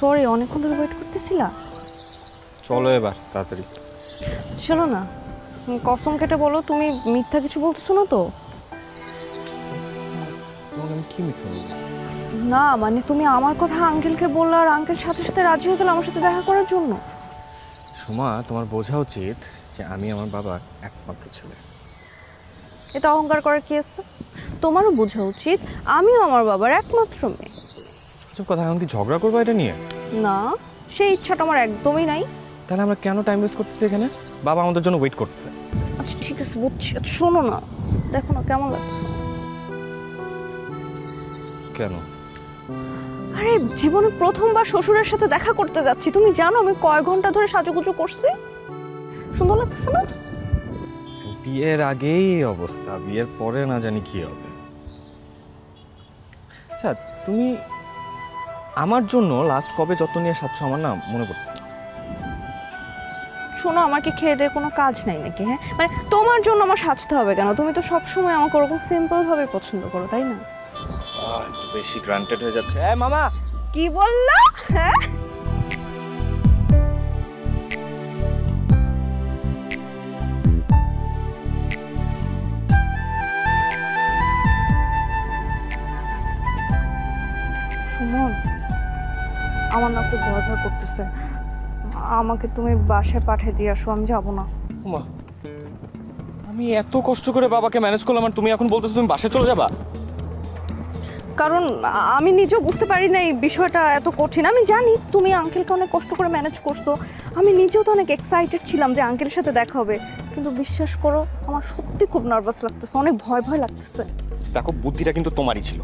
Sorry, অনেকক্ষণ ধরে wait করতেছিলা। চলো এবার তাড়াতাড়ি। চলো না, কসম কেটে বলো তুমি মিথ্যা কিছু বলতেছো না তো? আমি কি মিথ্যা বলবো? না মানে তুমি আমার কথা আঙ্কেলকে বললে আর আঙ্কেল সাথে সাথে রাজি হয়ে গেল আমার সাথে দেখা করার জন্য। সুমা, তোমার বোঝা উচিত যে আমি আমার বাবার একমাত্র ছেলে। এটা অহংকার করার কি আছে? তোমারও বোঝা উচিত আমিও আমার বাবার একমাত্র মেয়ে। সব কথা, এখন কি ঝগড়া করবো এটা নিয়ে? না, সেই ইচ্ছাটা আমার একদমই নাই। তাহলে আমরা কেন টাইম ওয়েস্ট করতেছি এখানে? বাবা আমাদের জন্য ওয়েট করতেছে। আচ্ছা ঠিক আছে বুঝছি, শোনো না, দেখো না কেমন লাগতেছে। কেন? আরে জীবনে প্রথমবার শ্বশুরের সাথে দেখা করতে যাচ্ছি, তুমি জানো আমি কয় ঘন্টা ধরে সাজুগুজু করছি? সুন্দর লাগতেছে না? বিয়ের আগেই এই অবস্থা, বিয়ের পরে না জানি কি হবে। আচ্ছা, তুমি আমার জন্য লাস্ট কবে যত্ন নিয়ে সাজছ আমার না মনে পড়ছে না। শোনো, আমার কি খেয়ে দিয়ে কোনো কাজ নাই নাকি? হ্যাঁ মানে তোমার জন্য আমার সাজতে হবে কেন? তুমি তো সবসময় আমাকে ওরকম সিম্পল ভাবে পছন্দ করো, তাই না? একটু বেশি গ্রান্টেড হয়ে যাচ্ছে। মামা কি বললা? হ্যাঁ সুমন, আমার না খুব ভয় ভয় করতেছে, আমাকে তুমি বাসায় পাঠিয়ে দিয়ে আসো, আমি যাবো না। মা, আমি এত কষ্ট করে বাবাকে ম্যানেজ করলাম আর তুমি এখন বলতেছো তুমি বাসায় চলে যাবা? কারণ আমি নিজেও বুঝতে পারি না এই বিষয়টা এত কঠিন। আমি জানি তুমি আঙ্কেলকে অনেক কষ্ট করে ম্যানেজ করছো, আমি নিজেও তো অনেক এক্সাইটেড ছিলাম যে আঙ্কেলের সাথে দেখা হবে, কিন্তু বিশ্বাস করো আমার সত্যি খুব নার্ভাস লাগতেছে, অনেক ভয় ভয় লাগতেছে। দেখো, বুদ্ধিটা কিন্তু তোমারই ছিল,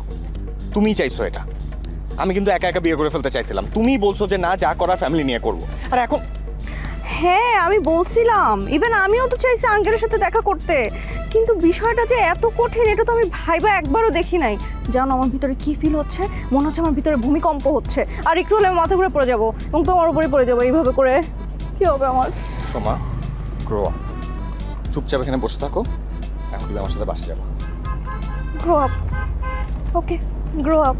তুমি চাইছো এটা। আমি কিন্তু একা একা বিয়ে করে ফেলতে চাইছিলাম, তুমি বলছো যে না, যা করার ফ্যামিলি নিয়ে করবো, আর এখন। হ্যাঁ আমি বলছিলাম, ইভেন আমিও তো চাইছি আঙ্কেলের সাথে দেখা করতে, কিন্তু বিষয়টা যে এত কঠিন এটা তো আমি ভাইবা একবারও দেখি নাই। জানো আমার ভিতরে কি ফিল হচ্ছে? মনে হচ্ছে আমার ভিতরে ভূমিকম্প হচ্ছে, আর একটু হলে আমি মাথা ঘুরে পড়ে যাবো এবং তোমার উপরে পড়ে যাবো। এইভাবে করে কি হবে আমার? সোমা, গ্রো আপ, চুপচাপ এখানে বসে থাকো, এখন তুমি আমার সাথে বাসে যাবো। গ্রো আপ, ওকে গ্রো আপ।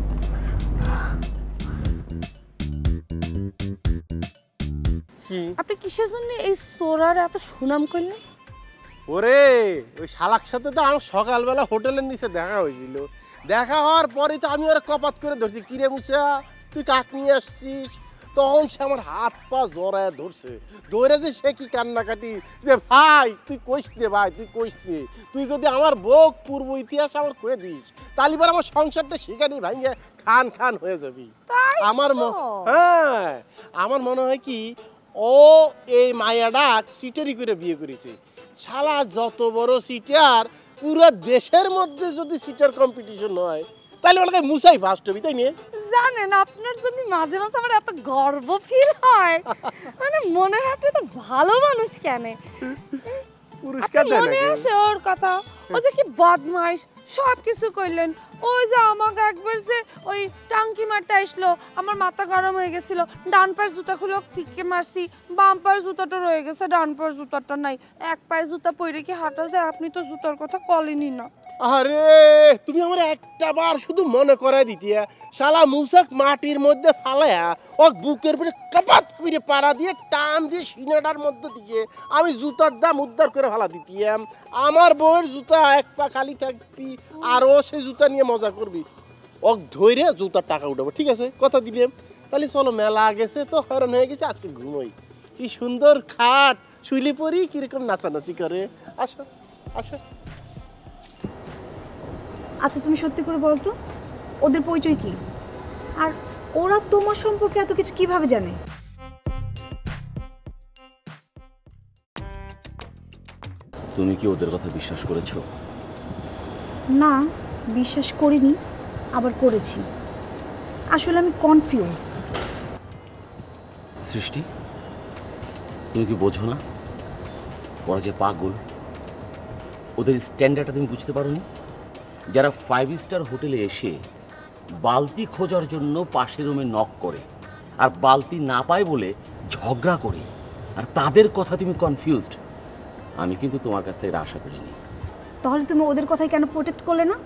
আপনি কিসের জন্য এই সোরার এত সুনাম করলেন? ওরে ওই শালাক সাথে তো আমার সকালবেলা হোটেলের নিচে দেখা হয়েছিল, দেখা হওয়ার পরেই তো আমি ওরা কপাত করে ধরছি, কিরে মুসা তুই কাক নিয়ে আসছিস? তখন সে আমার হাত পা জড়ায় ধরছে, ধরে যে সে কি কান্নাকাটি যে ভাই তুই কইস নে, ভাই তুই কইস নে, তুই যদি আমার বউক পূর্ব ইতিহাস আমার কয়ে দিস তাহলে এবার আমার সংসারটা শিখানি ভাঙে খান খান হয়ে যাবি। আমার হ্যাঁ, আমার মনে হয় কি ও এই মায়াডা সিটারি করে বিয়ে করেছে। শালা যত বড় সিটার, পুরো দেশের মধ্যে যদি সিটার কম্পিটিশন হয় তাহলে ওনাকে মুসাই ফার্স্ট হবি, তাই নিয়ে জানেন আপনার জন্য মাঝে মাঝে আমার এত গর্ব ফিল হয়, মানে মনে হয় আপনি তো ভালো মানুষ। কেন পুরস্কার দেয় মনে আছে ওর কথা? ও যে কি বদমাইশ, সব কিছু করলেন। ওই যে আমাকে একবার যে ওই টাঙ্কি মারতে আসলো, আমার মাথা গরম হয়ে গেছিল, ডান পায়ের জুতা খুলে ফিকে মারছি, বাম পায়ের জুতাটা রয়ে গেছে, ডান পায়ের জুতাটা নাই। এক পায়ে জুতা পরে কি হাঁটা যায়? আপনি তো জুতার কথা কলেনি না। আরে তুমি আমার একটা বার শুধু মনে করাই দিতিয়া, শালা মুসাক মাটির মধ্যে ফালায়া ও বুকের উপরে কাপাত করে পাড়া দিয়ে টান দিয়ে সিনাটার মধ্যে দিয়ে আমি জুতার দাম উদ্ধার করে ফেলা দিতিয়াম। আমার বউয়ের জুতা এক পা খালি থাকবি আর ও সেই জুতা নিয়ে মজা করবি, ও ধরে জুতার টাকা উঠাবো, ঠিক আছে কথা দিলাম। তাহলে চলো, মেলা গেছে তো হয়রান হয়ে গেছে, আজকে ঘুমোই। কি সুন্দর খাট, শুইলে পরি কিরকম নাচানাচি করে। আসো আসো। আচ্ছা তুমি সত্যি করে বলো তো ওদের পরিচয় কি, আর ওরা তোমার সম্পর্কে এত কিছু কিভাবে জানে? তুমি কি ওদের কথা বিশ্বাস করেছো? না, বিশ্বাস করিনি, আবার করেছি। আসলে আমি কনফিউজ। সৃষ্টি, তুমি কি বোঝো না ওরা যে পাগল? ওদের স্ট্যান্ডার্ডটা তুমি বুঝতে পারোনি? যারা 5 স্টার হোটেলে এসে বালতি খোঁজার জন্য পাশের রুমে নক করে আর বালতি না পায় বলে ঝগড়া করে, আর তাদের কথা তুমি কনফিউজড। আমি কিন্তু তোমার কাছ থেকে আশা করিনি। তাহলে তুমি ওদের কথাই কেন প্রোটেক্ট করলে না?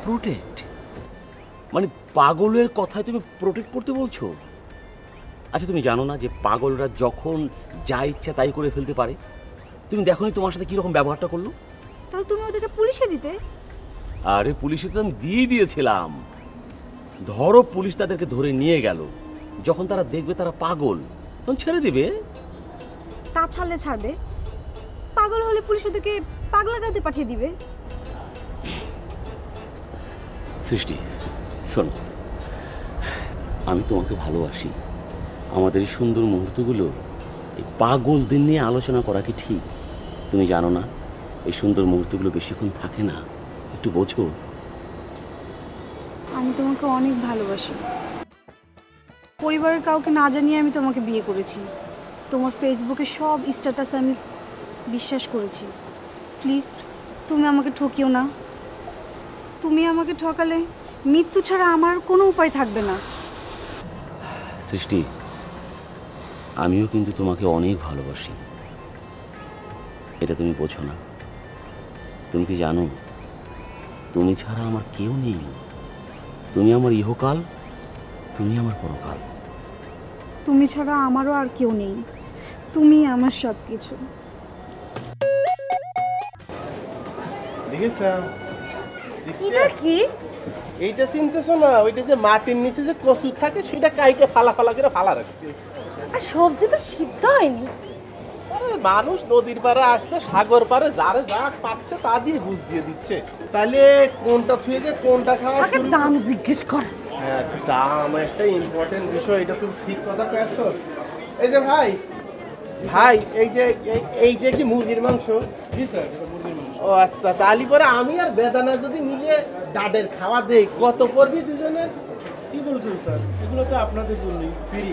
প্রোটেক্ট মানে পাগলের কথায় তুমি প্রোটেক্ট করতে বলছো? আচ্ছা তুমি জানো না যে পাগলরা যখন যা ইচ্ছা তাই করে ফেলতে পারে? তুমি দেখোনি তোমার সাথে কীরকম ব্যবহারটা করলো? তাহলে তুমি ওদেরকে পুলিশে দিতে। আরে পুলিশে তো আমি দিয়ে দিয়েছিলাম। ধরো পুলিশ তাদেরকে ধরে নিয়ে গেল, যখন তারা দেখবে তারা পাগল তখন ছেড়ে দিবে। তা ছাড়লে ছাড়বে, পাগল হলে পুলিশ ওদেরকে পাগলাগাতে পাঠিয়ে দিবে। সৃষ্টি শোনো, আমি তোমাকে ভালোবাসি। আমাদের এই সুন্দর মুহূর্তগুলো এই পাগলদের নিয়ে আলোচনা করা কি ঠিক? তুমি জানো না এই সুন্দর মুহূর্তগুলো বেশিক্ষণ থাকে না, একটু বোঝো। আমি তোমাকে অনেক ভালোবাসি। পরিবারের কাউকে না জানিয়ে আমি তোমাকে বিয়ে করেছি। তোমার ফেসবুকে সব স্ট্যাটাস আমি বিশ্বাস করেছি। প্লিজ তুমি আমাকে ঠকিও না। তুমি আমাকে ঠকালে মৃত্যু ছাড়া আমার কোনো উপায় থাকবে না। সৃষ্টি, আমিও কিন্তু তোমাকে অনেক ভালোবাসি, এটা তুমি বোঝো না। তুমি কি জানো তুমি ছাড়া আমার কেউ নেই। তুমি আমার ইহকাল, তুমি আমার পরকাল। তুমি ছাড়া আমারও আর কেউ নেই, তুমি আমার সব কিছু। এটা কি? এইটা চিনতেছো না? ওইটা যে মাটির নিচে যে কচু থাকে সেটা কাইটে ফালা ফালা করে ফালা রাখছে। আর সবজি তো সিদ্ধ হয়নি। আরে মানুষ নদীর পাড়ে আসছে, সাগর পাড়ে যারে যা পাচ্ছে তা দিয়ে বুঝ দিয়ে দিচ্ছে। তাহলে কোনটা থুয়ে যে কোনটা খাওয়া আগে শুরু? দাম জিজ্ঞেস কর। হ্যাঁ, দাম একটা ইম্পর্টেন্ট বিষয়, এটা তুমি ঠিক কথা কয়েছো। এই যে ভাই, এই যে এইটা কি মুরগির মাংস? জি স্যার, এটা মুরগির মাংস। ও আচ্ছা, তাহলে পরে আমি আর বেদানা যদি মিলিয়ে ডাডের খাওয়া দেই কত পড়বি দুজনের? কি বলছেন স্যার, এগুলো তো আপনাদের জন্যই ফ্রি।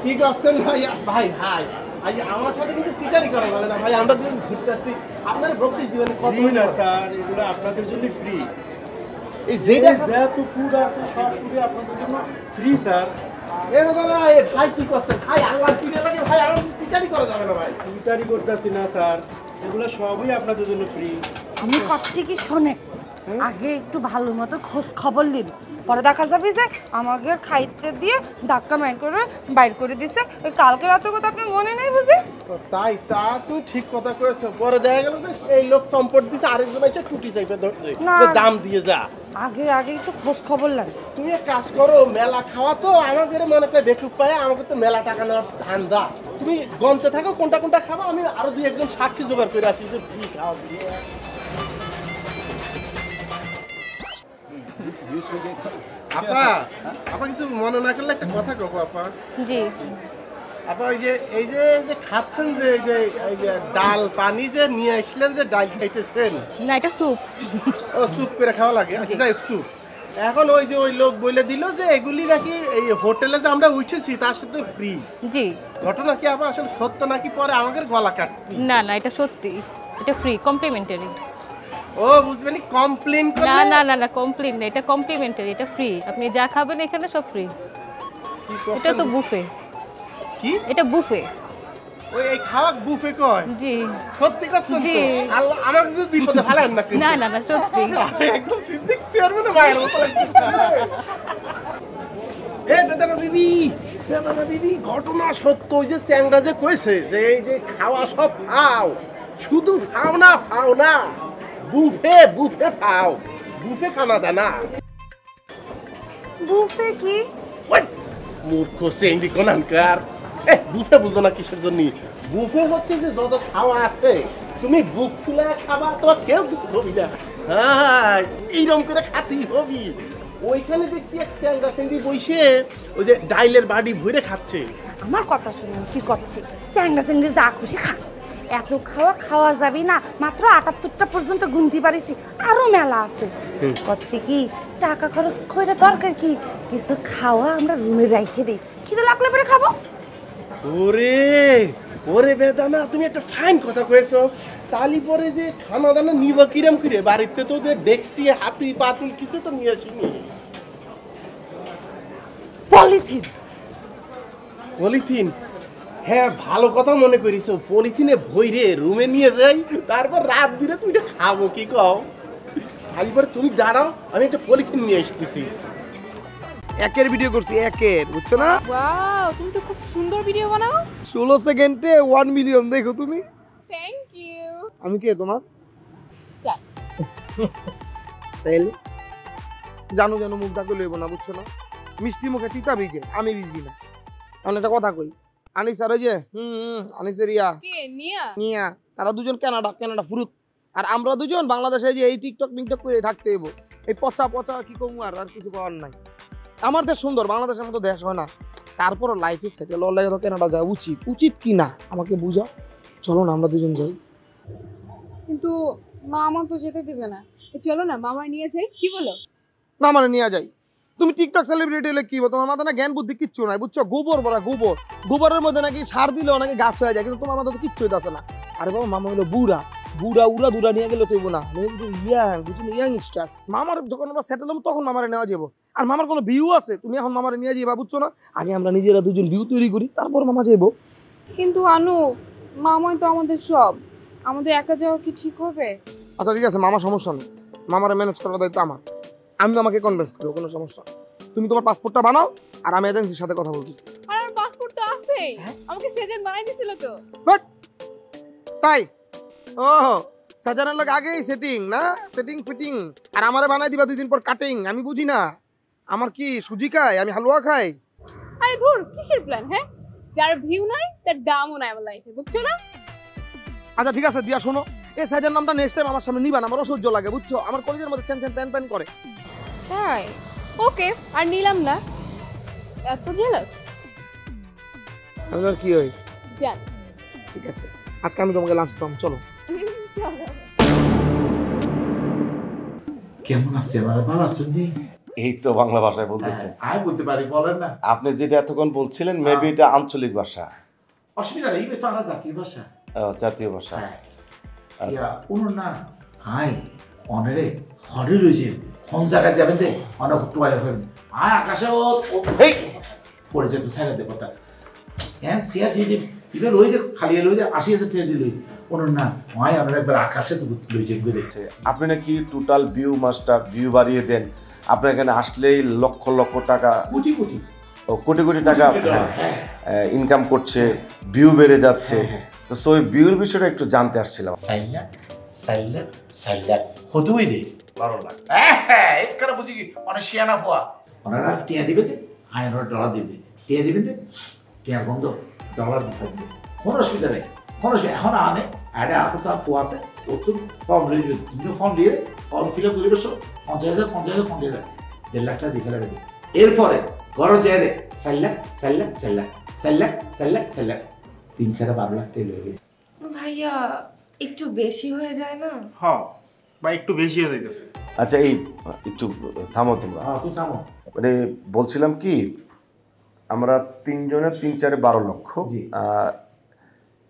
ঠিক আছেন ভাই। ভাই ভাই ভাই আমার সাথে কিন্তু সিটারি করা যাবে না ভাই, আমরা দুজন ঘুরতে আসছি, আপনারা বকশিস দিবেন কত? জি না স্যার, এগুলো আপনাদের জন্য ফ্রি। এই যেটা যেহেতু ফুড আছে সব ফুডই আপনাদের জন্য ফ্রি স্যার। এ বেদানা, এ ভাই কি করছেন ভাই? আল্লাহ ফিরে লাগে ভাই, আমার সিটারি করা যাবে না ভাই। সিটারি করতেছি না স্যার, এগুলো সবই আপনাদের জন্য ফ্রি। আমি ভাবছি কি শোনে, আগে একটু ভালো মতো খোঁজ খবর নিন, পরে দেখা যাবে যে আমাকে খাইতে দিয়ে ধাক্কা মার করে বাইর করে দিছে। ওই কালকে রাতের কথা আপনার মনে নেই বুঝি? তাই তা তুই ঠিক কথা করেছো। পরে দেখা গেল যে এই লোক সম্পদ দিছে, আরেকজন এসে টুটি চাইপে ধরছে, না। দাম দিয়ে যা। আগে আগে একটু খোঁজ খবর নেন। তুমি এক কাজ করো, মেলা খাওয়া তো আমাদের মনে করে বেকুব পায়, আমাকে তো মেলা টাকা নেওয়ার ধান্দা। তুমি গন্তে থাকো কোনটা কোনটা খাবো, আমি আরো দুই একজন সাক্ষী জোগাড় করে আসি যে কি খাওয়া দিয়ে। আপা, আপা কিছু মনে না করলে একটা কথা কব আপা। জি। আপা এই যে খাচ্ছেন যে এই যে ডাল পানি যে নিয়ে আসলেন, যে ডাল খাইতেছেন, না এটা স্যুপ। ও স্যুপ করে খাওয়া লাগে? আচ্ছা যাই হোক, স্যুপ। এখন ওই যে ওই লোক বলে দিল যে এগুলি নাকি এই হোটেলে যে আমরা উঠেছি তার সাথে ফ্রি। জি ঘটনা কি আপা আসলে সত্য নাকি পরে আমাদের গলা কাটতি? না না এটা সত্যি, এটা ফ্রি কমপ্লিমেন্টারি। ও বুঝবেনি, কমপ্লেন না করলে না না না কমপ্লিট না, এটা কমপ্লিমেন্টারি, এটা ফ্রি। আপনি যা খাবেন এখানে সব ফ্রি। কি এটা করছেন? তো বুফে, কি এটা বুফে। ওই এই খাওয়া বুফে কয়? জি সত্যি করছেন জি। তো? আল্লাহ আমাকে যদি বিপদে ফেলেন না কিন্তু। না না না সত্যি। একদম সিদ্দিক চেয়ারম্যানের মায়ের মতো লাগতেছে। এ বেদানা বিবি, ঘটনা সত্য। ওই যে চ্যাংরা যে কইছে যে এই যে খাওয়া সব খাও, শুধু খাও না বুফে খাও, বুফে খানা দানা। বুফে কি? ওই মূর্খ সেন্ডি কোনানকার, বুফে বুঝো না কিসের জন্য? বুফে হচ্ছে যে যত খাওয়া আছে তুমি বুক ফুলে খাবা, তোমার কেউ কিছু হবি না। হ্যাঁ, এইরকম করে খাতেই হবি। ওইখানে দেখছি এক স্যাংরা সেন্ডি বসে ওই যে ডাইলের বাড়ি ভরে খাচ্ছে। আমার কথা শুনুন, কি করছি? স্যাংরা স্যাংরি যা খুশি খা। এত খাওয়া যাবে না, মাত্র 78টা পর্যন্ত গুনতে পারিছি, আরো মেলা আছে। করছি কি, টাকা খরচ করে দরকার কি, কিছু খাওয়া আমরা রুমে রেখে দিই, খিদে লাগলে পরে খাবো। ওরে বেদানা, তুমি একটা ফাইন কথা কয়েছো। তালি পরে যে খানা দানা নিব কিরম করে? বাড়িতে তো যে ডেক্সি হাতি পাতিল কিছু তো নিয়ে আসিনি। পলিথিন? হ্যাঁ, ভালো কথা মনে করিস। পলিথিনে ভইরে রুমে নিয়ে যাই, তারপর রাত দিনে তুমি এটা খাবো, কি কও? তালি পরে তুমি দাঁড়াও, আমি একটা পলিথিন নিয়ে আসতেছি। একের ভিডিও করছি, একের, বুঝছো না? ওয়াও, তুমি তো খুব সুন্দর ভিডিও বানাও। 16 সেকেন্ডে 1 মিলিয়ন, দেখো তুমি। Thank you. আমি কে তোমার? চল। তাইলে জানো জানো মুখ দাগ লইব না, বুঝছো না? মিষ্টি মুখে তিতা ভিজে, আমি ভিজি না। আমি একটা কথা কই, আনিস আর ওই যে আনিসের কে নিয়া? নিয়া, তারা দুজন কানাডা ফুরুত, আর আমরা দুজন বাংলাদেশে যে এই টিকটক মিকটক করে থাকতে হইব। এই পচা কি কমু, আর কিছু করার নাই। আমার দেশ সুন্দর, বাংলাদেশের মতো দেশ হয় না। তারপরও লাইফে সেটেল হলে তো কানাডা যাওয়া উচিত কি না আমাকে বুঝাও। চলো না আমরা দুজন যাই। কিন্তু মামা তো যেতে দিবে না। চলো না মামা নিয়ে যাই, কি বলো? না মানে নিয়ে যাই। তুমি টিকটক সেলিব্রিটি হলে কি, তোমার মাথায় না জ্ঞান বুদ্ধি কিচ্ছু নাই, বুঝছো? গোবর ভরা গোবর, গোবরের মধ্যে নাকি সার দিলেও নাকি গাছ হয়ে যায়, কিন্তু তোমার মাথা তো কিচ্ছু হইতেছে না। আরে বাবা, মামা হলো বুড়া উড়া নিয়ে গেলে তুইব না, ইয়াং স্টার। মামার যখন আমরা সেটেল হবো তখন মামারে নেওয়া যাবো। আর মামার কোনো ভিউ আছে, তুমি এখন মামারে নিয়ে যাবা, বুঝছো না? আগে আমরা নিজেরা দুজন ভিউ তৈরি করি, তারপর মামা যাবো। কিন্তু আনু, মামাই তো আমাদের সব, আমাদের একা যাওয়া কি ঠিক হবে? আচ্ছা ঠিক আছে, মামা সমস্যা নেই, মামারে ম্যানেজ করার দায়িত্ব আমার। আমি আমাকে কনভিন্স করবো, কোনো সমস্যা। তুমি তোমার পাসপোর্টটা বানাও, আর আমি এজেন্সির সাথে কথা বলতেছি। আর আমার পাসপোর্ট তো আছে, আমাকে সেজেন বানাই দিছিল তো। তাই? ও সাজানোর লোক আগেই সেটিং না, সেটিং ফিটিং, আর আমারে বানাই দিবা 2 দিন পর কাটিং। আমি বুঝি না, আমার কি সুজি খাই, আমি হালুয়া খাই? আরে ধুর, কিসের প্ল্যান? হ্যাঁ, যার ভিউ নাই তার দামও নাই আমার লাইফে, বুঝছো না? আচ্ছা ঠিক আছে, দিয়া শোনো, এই সাজার নামটা নেক্সট টাইম আমার সামনে নিবা না, আমার অসহ্য লাগে, বুঝছো? আমার কলেজের মধ্যে চ্যান প্যান করে। তাই? ওকে, আর নিলাম না। এত জেলাস? আমি তোর কি হই জান। ঠিক আছে, আজকে আমি তোমাকে লাঞ্চ করাম, চলো। কেমন আছেন? ভালো আছেন? এই তো বাংলা ভাষায় বলতেছে। আমি বলতে পারি, বলেন না। আপনি যেটা এতক্ষণ বলছিলেন মেবি এটা আঞ্চলিক ভাষা। অসুবিধা নেই, এটা আমরা জাতীয় ভাষা। জাতীয় ভাষা। উনুর না হাই অনেরে হরে রয়েছে, কোন জায়গায় যাবেন দে অনেক একটু বাইরে হবেন। আয় আকাশে পড়ে যাবে সাইড দে কথা এন সিয়া দিয়ে এটা লই দে, খালি লই দে 80,000 টাকা দিয়ে লই। উনুর না হয় আমরা একবার আকাশে তো লই যাবে দেখছে। আপনি নাকি টোটাল ভিউ মাস্টার, ভিউ বাড়িয়ে দেন। আপনার এখানে আসলেই লক্ষ লক্ষ টাকা, কোটি টাকা ইনকাম করছে, ভিউ বেড়ে যাচ্ছে। তো সেই ভিউর বিষয়টা একটু জানতে আসছিলাম। সাইলা হদুই দে 12 লাখ। এখানে বুঝি কি অনেক শিয়ানা ফোয়া ওনারা টিয়া দিবে দে, $100 দিবে, টিয়া দিবেন দে, টিয়া বন্ধ ডলার দিবে, কোনো অসুবিধা নেই, কোনো অসুবিধা। এখন আনে আরে আপনার সব ফোয়া আছে, ও তো ফর্ম লিখে তুমি ফর্ম দিয়ে ফর্ম ফিল আপ করে বসো, 50,000 1.5 লাখ টাকা দেখে লাগবে। এরপরে ঘর যায় রে 4 লাখ 3-12 লাখ টাকা লইবে। ভাইয়া একটু বেশি হয়ে যায় না? হ্যাঁ বা একটু বেশি হয়ে যাইতেছে। আচ্ছা এই একটু থামো তোমরা। তুই থামো। মানে বলছিলাম কি, আমরা 3 জনে 3-4 12 লক্ষ,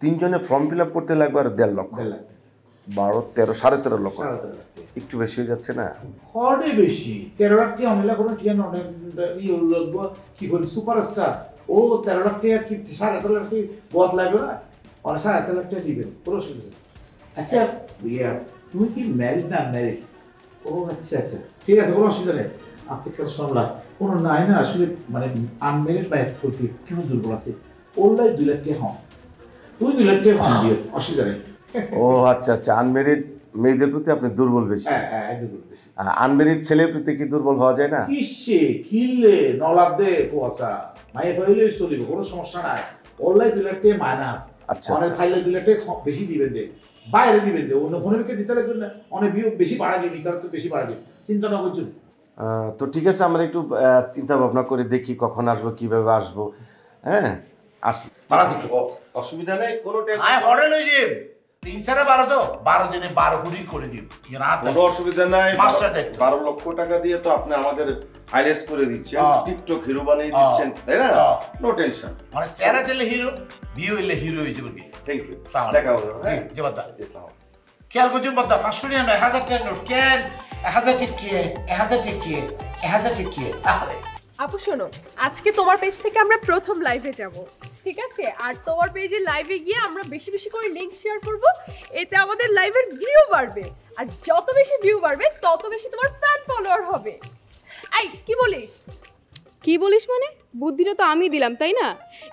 3 জনে ফর্ম ফিল আপ করতে লাগবে আর 1.5 লক্ষ, 12 13 13.5 লক্ষ। একটু বেশি হয়ে যাচ্ছে না? হরে বেশি 13 লাখ টাকা আমরা কোনো টিয়া নয় কি বলি সুপারস্টার ও 13 লাখ টাকা কি 13.5 লাখ টাকা বদ লাগবে না, আর 13.5 লাখ টাকা দিবেন পুরো সুবিধা। আচ্ছা ভাইয়া তুমি কি ম্যারিড না ম্যারিড? ও আচ্ছা ঠিক আছে, কোনো অসুবিধা নেই। আপনি কেন শুনলাম কোনো নাই না আসলে মানে আনম্যারিড বা ফুলফি কেমন দুর্বল আছে ওলাই 2 লাখ টাকা হন, তুই 2 লাখ টাকা হন দিয়ে অসুবিধা নেই। ও আচ্ছা আনমেরিড মেয়েদের প্রতি আপনি দুর্বল বেশি। হ্যাঁ দুর্বল বেশি। আনমেরিড ছেলের প্রতি কি দুর্বল হওয়া যায় না? কিসে কিনলে নলাপ দে ফোয়াসা মায়ে ফাইলে চলিব, কোনো সমস্যা নাই। ওলাই 2 লাখ টাকা মাইনাস। আচ্ছা অনেক ফাইলে 2 লাখ টাকা বেশি দিবেন দে, বাইরে দিবেন দে, অন্য ফোনে বিকে দিতে লাগবে না, অনেক ভিউ বেশি বাড়া দিবি, তার তো বেশি বাড়া দিবি, চিন্তা না করছো। তো ঠিক আছে, আমরা একটু চিন্তা ভাবনা করে দেখি কখন আসবো, কিভাবে আসবো। হ্যাঁ আসি, অসুবিধা নেই, কোনো টেনশন হরে লই যে 3-12 তো 12 দিনে 12 কোটি করে দিও, কোনো অসুবিধা নাই। মাস্টার দেখো 12 লক্ষ টাকা দিয়ে তো আপনি আমাদের হাইলাইটস করে দিচ্ছেন, টিকটক হিরো বানিয়ে দিচ্ছেন, তাই না? No tension. মানে সেরা চলে হিরো, ভিউ এলে হিরো হয়ে যাবে। থ্যাংক ইউ, দেখা হবে। জি জবাবদা ইসলাম খেয়াল করছেন বদ্দা 500 টাকা 1000 টাকা নোট কেন 1000 টাকা আরে আপু শোনো, আজকে তোমার পেজ থেকে আমরা প্রথম লাইভে যাব, ঠিক আছে? আর তোমার পেজে লাইভে গিয়ে আমরা বেশি বেশি করে লিংক শেয়ার করব, এতে আমাদের লাইভের ভিউ বাড়বে, আর যত বেশি ভিউ বাড়বে তত বেশি তোমার ফ্যান ফলোয়ার হবে। এই কি বলিস? কি বলিস মানে? বুদ্ধিটা তো আমি দিলাম, তাই না?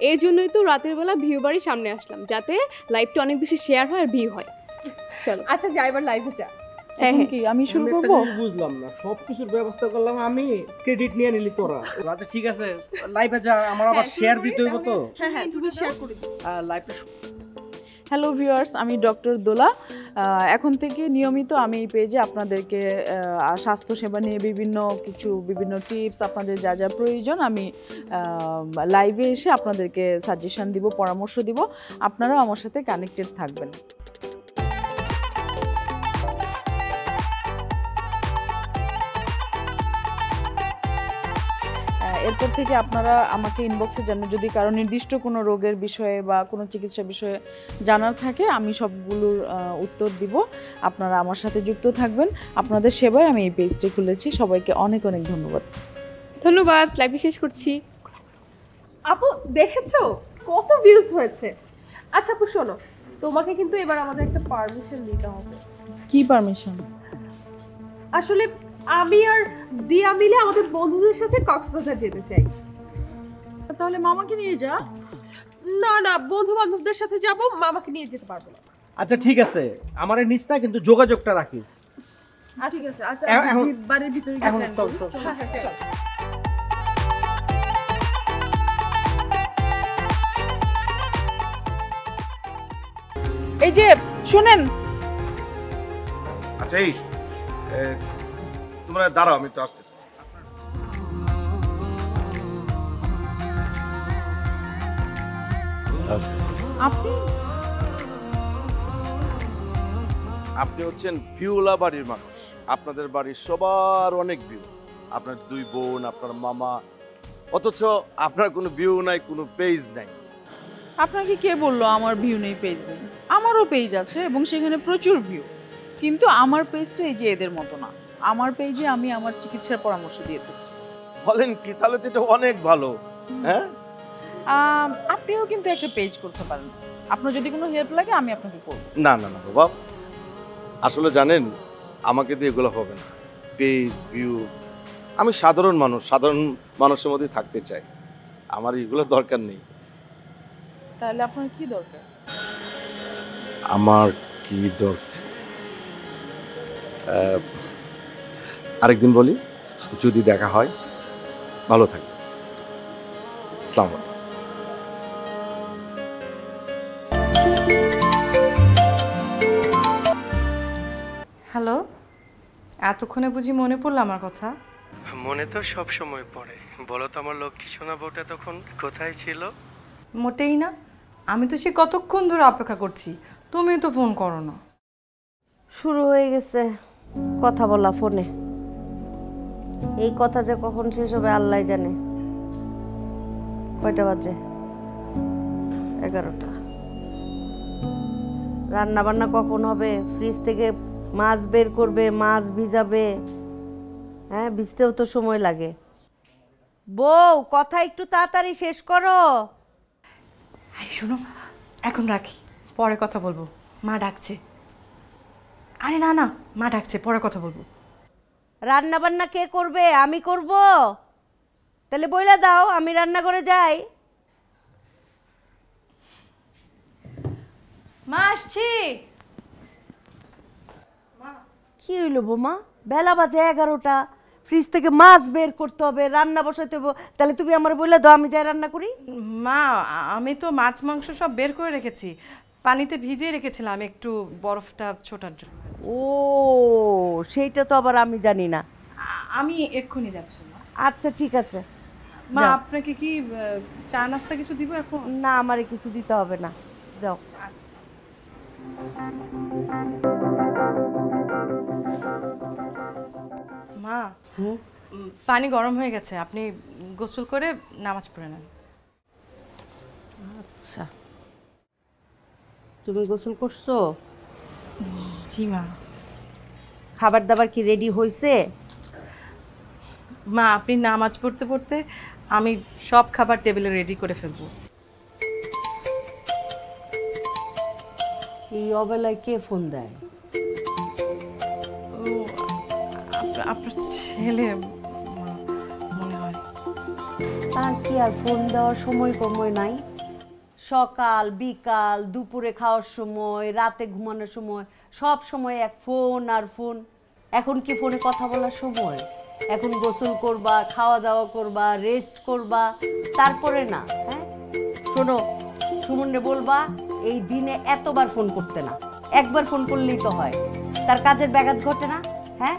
এই জন্যই তো রাতের বেলা ভিউ বাড়ির সামনে আসলাম, যাতে লাইভটা অনেক বেশি শেয়ার হয় আর ভিউ হয়। চলো আচ্ছা যাই, এবার লাইভে যা। হ্যাঁ কি আমি শুরু করব? বুঝলাম না, সবকিছুর ব্যবস্থা করলাম আমি, ক্রেডিট নিয়ে নিলি তোরা। আচ্ছা ঠিক আছে, লাইভে যা, আমার আবার শেয়ার দিতে হইব তো। হ্যাঁ তুমি শেয়ার করে দিও। লাইভটা হ্যালো ভিউয়ার্স, আমি ডক্টর দোলা। এখন থেকে নিয়মিত আমি এই পেজে আপনাদেরকে স্বাস্থ্যসেবা নিয়ে বিভিন্ন টিপস, আপনাদের যা যা প্রয়োজন আমি লাইভে এসে আপনাদেরকে সাজেশন দিব, পরামর্শ দিব। আপনারাও আমার সাথে কানেক্টেড থাকবেন। এরপর থেকে আপনারা আমাকে ইনবক্সে জানান, যদি কারো নির্দিষ্ট কোনো রোগের বিষয়ে বা কোনো চিকিৎসা বিষয়ে জানার থাকে, আমি সবগুলোর উত্তর দিব। আপনারা আমার সাথে যুক্ত থাকবেন। আপনাদের সেবায় আমি এই পেজটি খুলেছি। সবাইকে অনেক অনেক ধন্যবাদ। ধন্যবাদ। লাইভে শেষ করছি। আপু দেখেছো কত ভিউজ হয়েছে? আচ্ছা আপু শোনো, তোমাকে কিন্তু এবার আমাদের একটা পারমিশন নিতে হবে। কি পারমিশন? আসলে আমি আর দিয়া মিলে আমাদের বন্ধুদের সাথে কক্সবাজার যেতে চাই। তাহলে মামাকে নিয়ে যা। না না, বন্ধু বান্ধবদের সাথে যাব, মামাকে নিয়ে যেতে পারবো না। আচ্ছা ঠিক আছে, আমার নিস না, কিন্তু যোগাযোগটা রাখিস। ঠিক আছে। আচ্ছা বাড়ির ভিতরে এখন চল চল। চল। এই যে শুনেন। আচ্ছা এই তোমরা দাঁড়াও, আমি তো আসতেছি। আপনি হচ্ছেন ভিউলা বাড়ির মানুষ, আপনাদের বাড়ির সবার অনেক ভিউ, আপনার দুই বোন, আপনার মামা, অথচ আপনার কোনো ভিউ নাই, কোনো পেজ নাই। আপনাকে কে বললো আমার ভিউ নেই, পেজ নেই? আমারও পেজ আছে এবং সেখানে প্রচুর ভিউ, কিন্তু আমার পেজটা এই যে এদের মতো না। আমার পেজে আমি আমার চিকিৎসার পরামর্শ দিয়ে থাকি। বলেন কি? তাহলে তো এটা অনেক ভালো। হ্যাঁ, আপনিও কিন্তু একটা পেজ করতে পারেন। আপনার যদি কোনো হেল্প লাগে আমি আপনাকে করব। না না না বাবা, আসলে জানেন আমাকে দিয়ে এগুলো হবে না। পেজ ভিউ, আমি সাধারণ মানুষ, সাধারণ মানুষের মধ্যে থাকতে চাই, আমার এগুলো দরকার নেই। তাহলে আপনার কি দরকার? আমার কি দরকার আরেকদিন বলি, যদি দেখা হয়। ভালো থাকবে। আসসালামু আলাইকুম। হ্যালো, এতক্ষণে বুঝি মনে পড়লো আমার কথা? মনে তো সব সময় পড়ে। বলো তো আমার লক্ষ্মী সোনা বউটা তখন কোথায় ছিল? মোটেই না, আমি তো সে কতক্ষণ ধরে অপেক্ষা করছি, তুমি তো ফোন করো না। শুরু হয়ে গেছে কথা বলা ফোনে। এই কথা যে কখন শেষ হবে আল্লাহ জানে। কয়টা বাজে? 11টা। রান্না বান্না কখন হবে? ফ্রিজ থেকে মাছ বের করবে, মাছ ভিজাবে। হ্যাঁ, ভিজতেও তো সময় লাগে। বউ, কথা একটু তাড়াতাড়ি শেষ করো। শোনো, এখন রাখি, পরে কথা বলবো, মা ডাকছে। আরে না না, মা ডাকছে, পরে কথা বলবো। রান্না বান্না কে করবে? আমি করব। তাহলে বইলা দাও, আমি রান্না করে যাই। মা আসছি। কি হইল বৌমা? বেলা বাজে 11টা, ফ্রিজ থেকে মাছ বের করতে হবে, রান্না বসাতে হবে। তাহলে তুমি আমার বইলা দাও, আমি যাই রান্না করি। মা, আমি তো মাছ মাংস সব বের করে রেখেছি, পানিতে ভিজিয়ে রেখেছিলাম একটু বরফটা ছোটার জন্য। ও, সেইটা তো আবার আমি জানি না। আমি এক্ষুনি যাচ্ছি। আচ্ছা ঠিক আছে। মা, আপনাকে কি চা নাস্তা কিছু দিব এখন? না, আমারে কিছু দিতে হবে না, যাও। আচ্ছা। মা, পানি গরম হয়ে গেছে, আপনি গোসল করে নামাজ পড়ে নেন। আচ্ছা, তুমি গোসল করছো? জি মা। খাবার দাবার কি রেডি হয়েছে? মা, আপনি নামাজ পড়তে পড়তে আমি সব খাবার টেবিলে রেডি করে ফেলবো। এই অবেলায় কে ফোন দেয়? আপনার ছেলে মনে হয়। তার কি আর ফোন দেওয়ার সময় নাই? সকাল বিকাল দুপুরে খাওয়ার সময় রাতে ঘুমানোর সময় সব সময় এক ফোন আর ফোন। এখন কি ফোনে কথা বলার সময়? এখন গোসল করবা, খাওয়া দাওয়া করবা, রেস্ট করবা, তারপরে না। হ্যাঁ শোনো, সুমনরে বলবা এই দিনে এতবার ফোন করতে না, একবার ফোন করলেই তো হয়। তার কাজের ব্যাঘাত ঘটে না? হ্যাঁ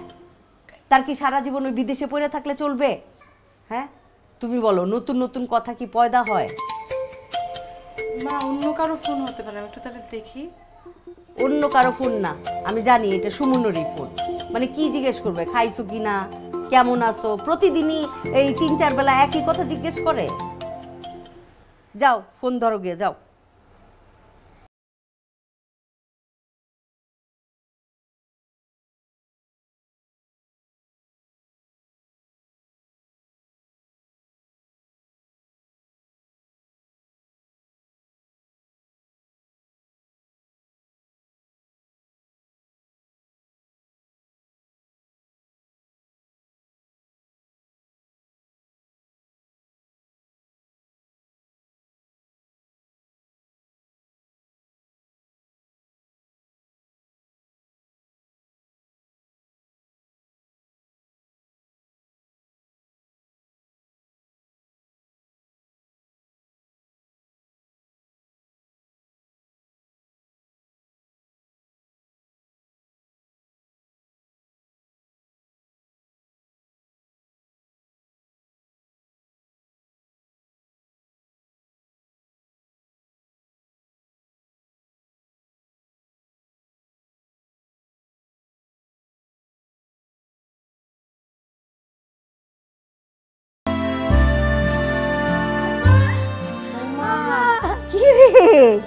তার কি সারা জীবন ওই বিদেশে পড়ে থাকলে চলবে? হ্যাঁ তুমি বলো, নতুন নতুন কথা কি পয়দা হয়? মা অন্য কারো ফোন হতে পারে, আমি একটু তাহলে দেখি। অন্য কারো ফোন না, আমি জানি এটা সুমনেরই ফোন। মানে কি জিজ্ঞেস করবে, খাইছো কি না, কেমন আছো? প্রতিদিনই এই 3-4 বেলা একই কথা জিজ্ঞেস করে। যাও ফোন ধরো গিয়ে, যাও।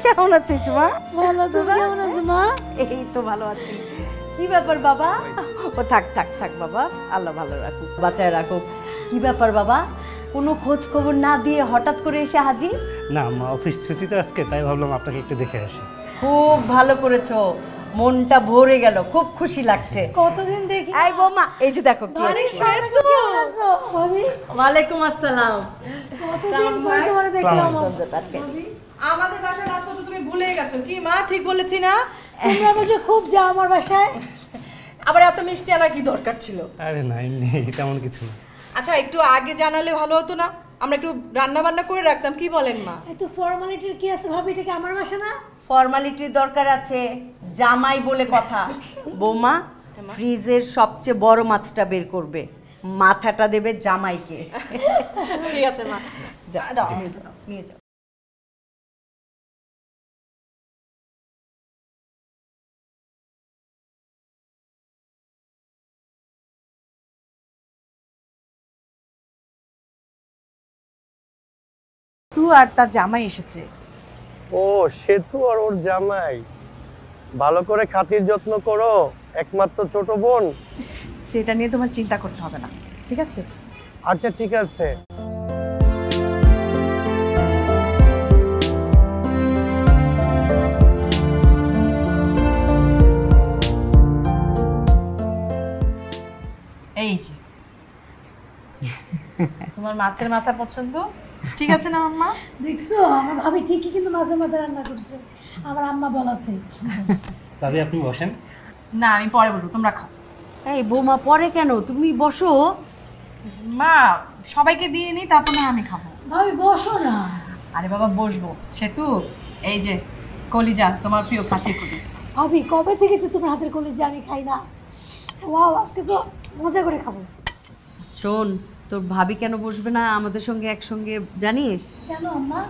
কেমন আছিস মা? ভালো, তুমি কেমন আছো মা? এই তো ভালো আছি। কি ব্যাপার বাবা? ও থাক থাক থাক বাবা, আল্লাহ ভালো রাখুক, বাঁচায় রাখুক। কি ব্যাপার বাবা, কোনো খোঁজ খবর না দিয়ে হঠাৎ করে এসে হাজির? না মা, অফিস ছুটি তো আজকে, তাই ভাবলাম আপনাকে একটু দেখে আসি। খুব ভালো করেছো, মনটা ভরে গেল, খুব খুশি লাগছে। কতদিন দেখি। এই বৌমা, এই যে দেখো কি আসছে। কেমন আছো ভাবি? ওয়ালাইকুম আসসালাম। কতদিন পরে তোমারে দেখলাম। আমাদের বাসার রাস্তা তো তুমি ভুলে গেছো কি মা? ঠিক বলেছি না? তোমরা বুঝি খুব যাও আমার বাসায়। আবার এত মিষ্টি আনার কি দরকার ছিল? আরে না, এমনি তেমন কিছু না। আচ্ছা একটু আগে জানালে ভালো হতো না? আমরা একটু রান্না বান্না করে রাখতাম, কি বলেন মা? এত ফর্মালিটির কি আছে ভাবি? এটা কি আমার বাসা না? ফর্মালিটির দরকার আছে, জামাই বলে কথা। বৌমা, ফ্রিজের সবচেয়ে বড় মাছটা বের করবে, মাথাটা দেবে জামাইকে। ঠিক আছে মা, দাও নিয়ে যাও। তুই আর তার জামাই এসেছে। ও সেতু আর ওর জামাই, ভালো করে খাতির যত্ন করো, একমাত্র ছোট বোন। সেটা নিয়ে তোমার চিন্তা করতে হবে না, ঠিক আছে? আচ্ছা ঠিক আছে। এই যে তোমার মাছের মাথা পছন্দ, ঠিক আছে না আম্মা? দেখছো আমার ভাবি ঠিকই কিন্তু মাঝে মাঝে রান্না করছে আমার আম্মা বলাতে। ভাবি আপনি বসেন। না আমি পরে বসবো, তোমরা খাও। এই বৌমা পরে কেন, তুমি বসো। মা সবাইকে দিয়ে নিই, তারপর না আমি খাবো। ভাবি বসো না। আরে বাবা বসবো। সেতু এই যে কলিজা, তোমার প্রিয় খাসির কলিজা। ভাবি কবে থেকে যে তোমার হাতের কলিজা আমি খাই না। ওয়াও, আজকে তো মজা করে খাবো। শোন, তোর ভাবি কেন বসবে না আমাদের সঙ্গে একসঙ্গে জানিস? কেন আম্মা?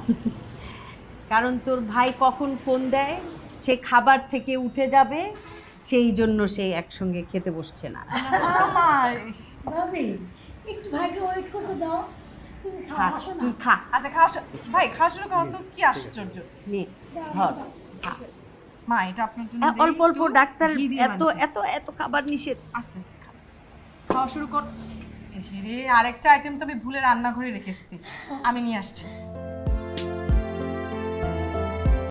কারণ তোর ভাই কখন ফোন দেয়, সে খাবার থেকে উঠে যাবে, সেই জন্য সে একসঙ্গে খেতে বসছে না। ভাবি একটু ভাইকে ওয়েট করতে দাও, তুমি খাও, আসো না। খা। আচ্ছা খাওয়া ভাই, খাওয়া শুরু করো তো। কি আশ্চর্য। নে ধর। মা এটা আপনার জন্য অল্প অল্প, ডাক্তার এত এত এত খাবার নিষেধ। আস্তে আস্তে খাওয়া শুরু কর। আরেকটা আইটেম তো আমি ভুলে রান্নাঘরে রেখে এসেছি, আমি নিয়ে আসছি।